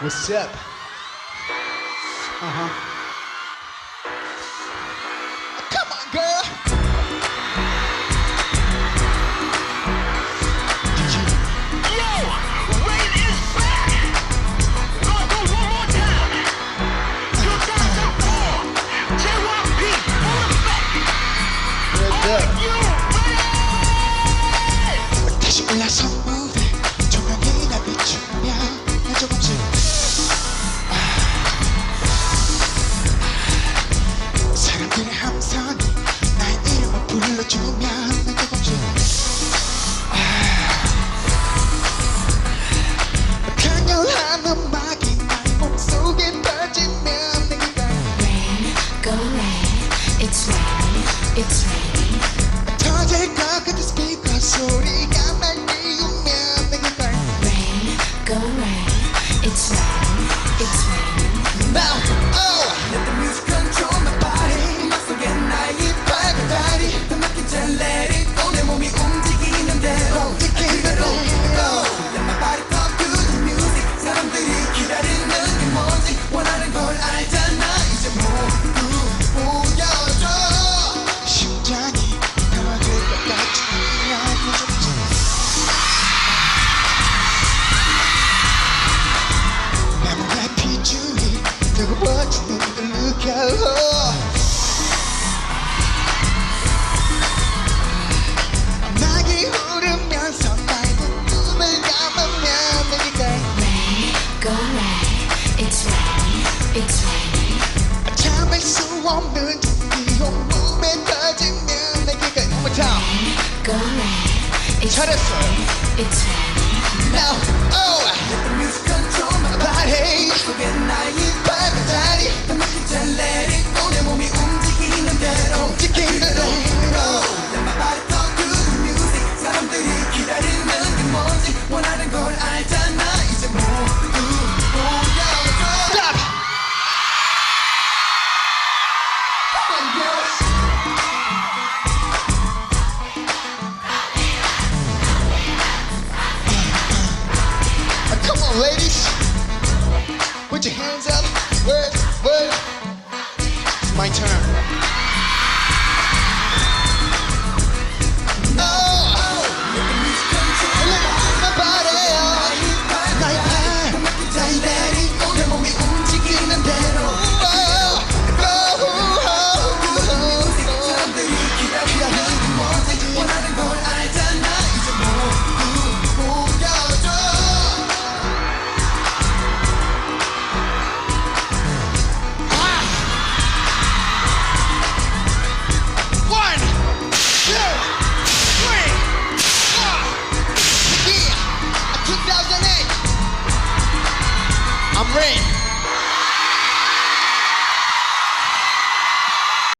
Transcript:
What's up? Come on, girl. Yo, Rain is back. Gonna go one more time. 2004, JYP, full effect. What's up? You ready? 다시 올라서 무대 조명이 날 비추며 나 조금씩 사람들의 함성이 나의 이름을 불러주면 나 조금씩 강렬한 음악이 나의 몸속에 퍼지면 내가 Rain, go rain, it's rain, it's rain. 터질 것 같은 스피커 소리가 날 띄우면 내가 Rain, go rain, it's rain, it's rain. Now, oh, let the music control my body. 맘속에 나의 밝은 달이 더 막힌 잘 let it go. 내 몸이 움직이는 대로 움직이는 대로 Let my body talk to the music. 사람들이 기다리는 게 뭔지 원하는 걸 알잖아. 이제 모두 보여줘. 심장이 터질 것 같으면 나무가 비추니 뜨거워지는 걸 느껴 음악이 흐르면서 나의 눈을 감으면 내가 Rain, go rain, it's rain, it's rain. 참을 수 없는 이 온몸에 터지면 내가 One more time Go rain, it's 잘했어요. rain, it's rain. Now, oh, let the music control my body. 속에 나의 밝은 달이 더 막힌 잘 let it go. 내 몸이 움직이는 대로 움직이는 대로 Let my body talk to the music. 사람들이 기다리는 게 뭔지 원하는 걸 알잖아. 이제 모두 보여줘. Stop. Come on, girls. Come on, ladies. Put your hands up. Word, word. It's my turn.